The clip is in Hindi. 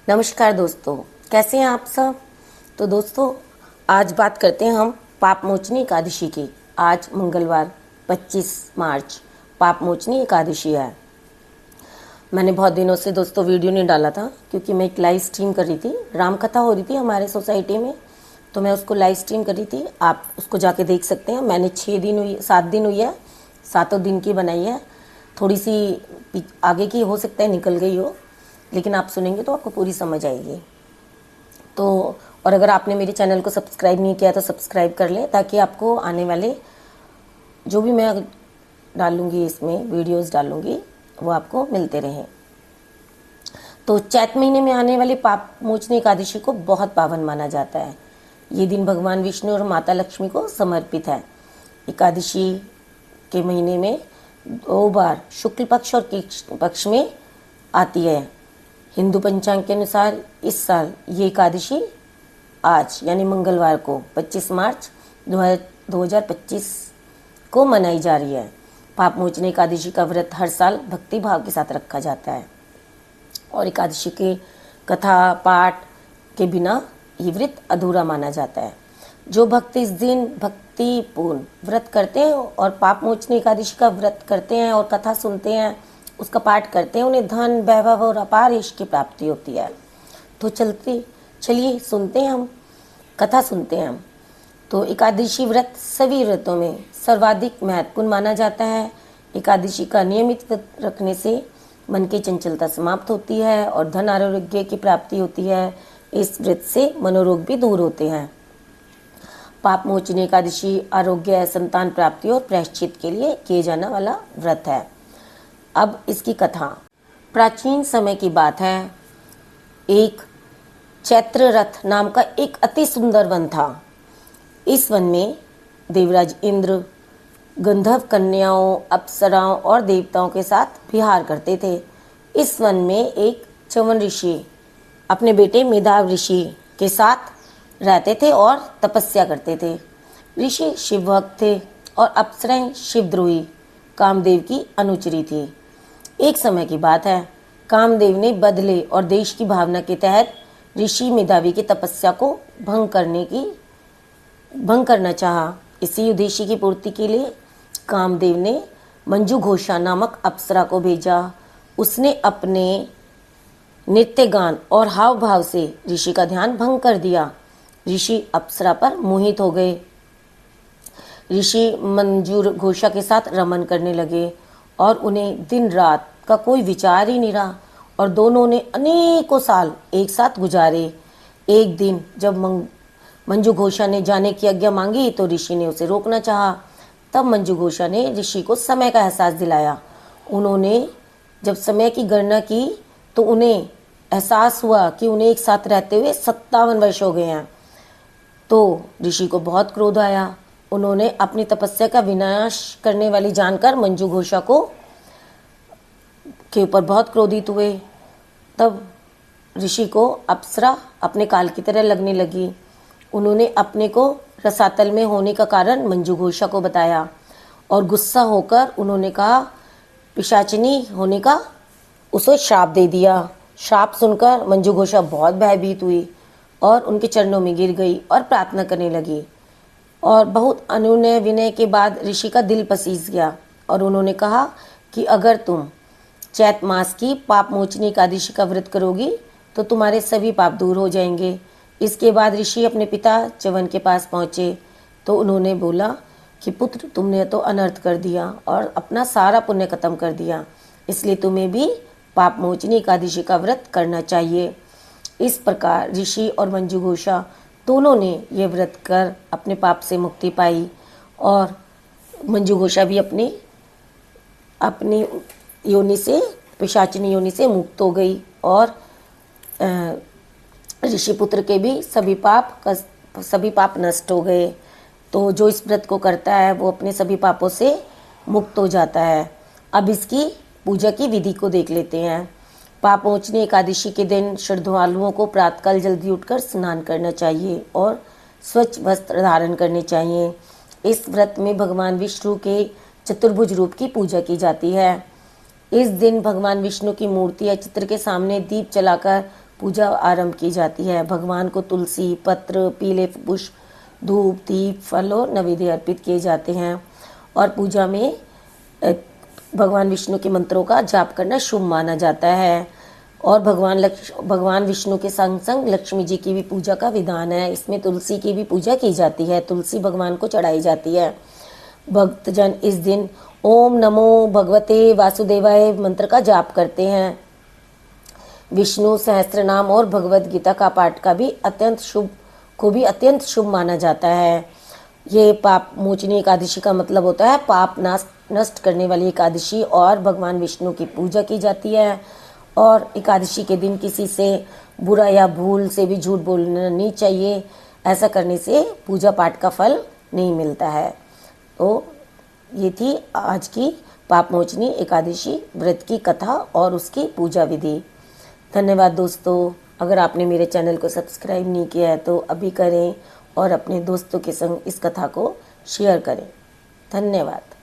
नमस्कार दोस्तों, कैसे हैं आप सब। तो दोस्तों, आज बात करते हैं हम पाप मोचनी एकादशी की। आज मंगलवार 25 मार्च पाप मोचनी एकादशी है। मैंने बहुत दिनों से दोस्तों वीडियो नहीं डाला था क्योंकि मैं एक लाइव स्ट्रीम कर रही थी। राम कथा हो रही थी हमारे सोसाइटी में, तो मैं उसको लाइव स्ट्रीम कर रही थी। आप उसको जाके देख सकते हैं। मैंने 7 दिन हुई है, 7 दिन की बनाई है। थोड़ी सी आगे की हो सकता है निकल गई हो, लेकिन आप सुनेंगे तो आपको पूरी समझ आएगी। तो और अगर आपने मेरे चैनल को सब्सक्राइब नहीं किया तो सब्सक्राइब कर लें, ताकि आपको आने वाले जो भी मैं डालूंगी, इसमें वीडियोस डालूंगी, वो आपको मिलते रहें। तो चैत महीने में आने वाली पाप मोचनी एकादशी को बहुत पावन माना जाता है। ये दिन भगवान विष्णु और माता लक्ष्मी को समर्पित है। एकादशी के महीने में 2 बार शुक्ल पक्ष और कृष्ण पक्ष में आती है। हिंदू पंचांग के अनुसार इस साल ये एकादशी आज यानी मंगलवार को 25 मार्च 2025 को मनाई जा रही है। पाप मोचनी एकादशी का व्रत हर साल भक्ति भाव के साथ रखा जाता है और एकादशी के कथा पाठ के बिना ये व्रत अधूरा माना जाता है। जो भक्त इस दिन भक्तिपूर्ण व्रत करते हैं और पाप मोचनी एकादशी का व्रत करते हैं और कथा सुनते हैं, उसका पाठ करते हैं, उन्हें धन वैभव और अपार यश की प्राप्ति होती है। तो चलिए सुनते हैं, हम कथा सुनते हैं हम। तो एकादशी व्रत सभी व्रतों में सर्वाधिक महत्वपूर्ण माना जाता है। एकादशी का नियमित व्रत रखने से मन की चंचलता समाप्त होती है और धन आरोग्य की प्राप्ति होती है। इस व्रत से मनोरोग भी दूर होते हैं। पाप मोचनी एकादशी आरोग्य, संतान प्राप्ति और प्रायश्चित के लिए किए जाने वाला व्रत है। अब इसकी कथा। प्राचीन समय की बात है। एक चैत्र रथ नाम का एक अति सुंदर वन था। इस वन में देवराज इंद्र गंधर्व कन्याओं, अप्सराओं और देवताओं के साथ विहार करते थे। इस वन में एक च्यवन ऋषि अपने बेटे मेधाव ऋषि के साथ रहते थे और तपस्या करते थे। ऋषि शिव भक्त थे और अप्सराएं शिवद्रोही कामदेव की अनुचरी थी। एक समय की बात है, कामदेव ने बदले और देश की भावना के तहत ऋषि मेधावी की तपस्या को भंग करना चाहा। इसी उद्देश्य की पूर्ति के लिए कामदेव ने मंजू घोषा नामक अप्सरा को भेजा। उसने अपने नृत्य गान और हाव भाव से ऋषि का ध्यान भंग कर दिया। ऋषि अप्सरा पर मोहित हो गए। ऋषि मंजूर घोषा के साथ रमन करने लगे और उन्हें दिन रात का कोई विचार ही नहीं रहा और दोनों ने अनेकों साल एक साथ गुजारे। एक दिन जब मंजू घोषा ने जाने की आज्ञा मांगी तो ऋषि ने उसे रोकना चाहा। तब मंजू घोषा ने ऋषि को समय का एहसास दिलाया। उन्होंने जब समय की गणना की तो उन्हें एहसास हुआ कि उन्हें एक साथ रहते हुए 57 वर्ष हो गए हैं। तो ऋषि को बहुत क्रोध आया। उन्होंने अपनी तपस्या का विनाश करने वाली जानकर मंजू घोषा के ऊपर बहुत क्रोधित हुए। तब ऋषि को अप्सरा अपने काल की तरह लगने लगी। उन्होंने अपने को रसातल में होने का कारण मंजू घोषा को बताया और गुस्सा होकर उन्होंने कहा पिशाचिनी होने का उसे श्राप दे दिया। श्राप सुनकर मंजू घोषा बहुत भयभीत हुई और उनके चरणों में गिर गई और प्रार्थना करने लगी। और बहुत अनुनय विनय के बाद ऋषि का दिल पसीज गया और उन्होंने कहा कि अगर तुम चैत मास की पाप मोचनी एकादशी का व्रत करोगी तो तुम्हारे सभी पाप दूर हो जाएंगे। इसके बाद ऋषि अपने पिता च्यवन के पास पहुँचे तो उन्होंने बोला कि पुत्र, तुमने तो अनर्थ कर दिया और अपना सारा पुण्य खत्म कर दिया, इसलिए तुम्हें भी पाप मोचनी एकादशी का व्रत करना चाहिए। इस प्रकार ऋषि और मंजू घोषा दोनों ने यह व्रत कर अपने पाप से मुक्ति पाई और मंजू घोषा भी अपनी योनि से, पिशाचिनी योनि से मुक्त हो गई और ऋषि पुत्र के भी सभी पाप नष्ट हो गए। तो जो इस व्रत को करता है वो अपने सभी पापों से मुक्त हो जाता है। अब इसकी पूजा की विधि को देख लेते हैं। पाप मोचनी एकादशी के दिन श्रद्धालुओं को प्रातःकाल जल्दी उठकर स्नान करना चाहिए और स्वच्छ वस्त्र धारण करने चाहिए। इस व्रत में भगवान विष्णु के चतुर्भुज रूप की पूजा की जाती है। इस दिन भगवान विष्णु की मूर्ति या चित्र के सामने दीप जलाकर पूजा आरंभ की जाती है। भगवान को तुलसी पत्र, पीले पुष्प, धूप, दीप, फल और नैवेद्य अर्पित किए जाते हैं। और पूजा में भगवान विष्णु के मंत्रों का जाप करना शुभ माना जाता है। और भगवान विष्णु के संग संग लक्ष्मी जी की भी पूजा का विधान है। इसमें तुलसी की भी पूजा की जाती है, तुलसी भगवान को चढ़ाई जाती है। भक्तजन इस दिन ओम नमो भगवते वासुदेवाय मंत्र का जाप करते हैं। विष्णु सहस्त्र नाम और भगवत गीता का पाठ का भी अत्यंत शुभ माना जाता है। ये पाप मोचनी एकादशी का मतलब होता है पाप नष्ट करने वाली एकादशी, और भगवान विष्णु की पूजा की जाती है। और एकादशी के दिन किसी से बुरा या भूल से भी झूठ बोलना नहीं चाहिए। ऐसा करने से पूजा पाठ का फल नहीं मिलता है। तो ये थी आज की पाप मोचनी एकादशी व्रत की कथा और उसकी पूजा विधि। धन्यवाद दोस्तों। अगर आपने मेरे चैनल को सब्सक्राइब नहीं किया है तो अभी करें और अपने दोस्तों के संग इस कथा को शेयर करें। धन्यवाद।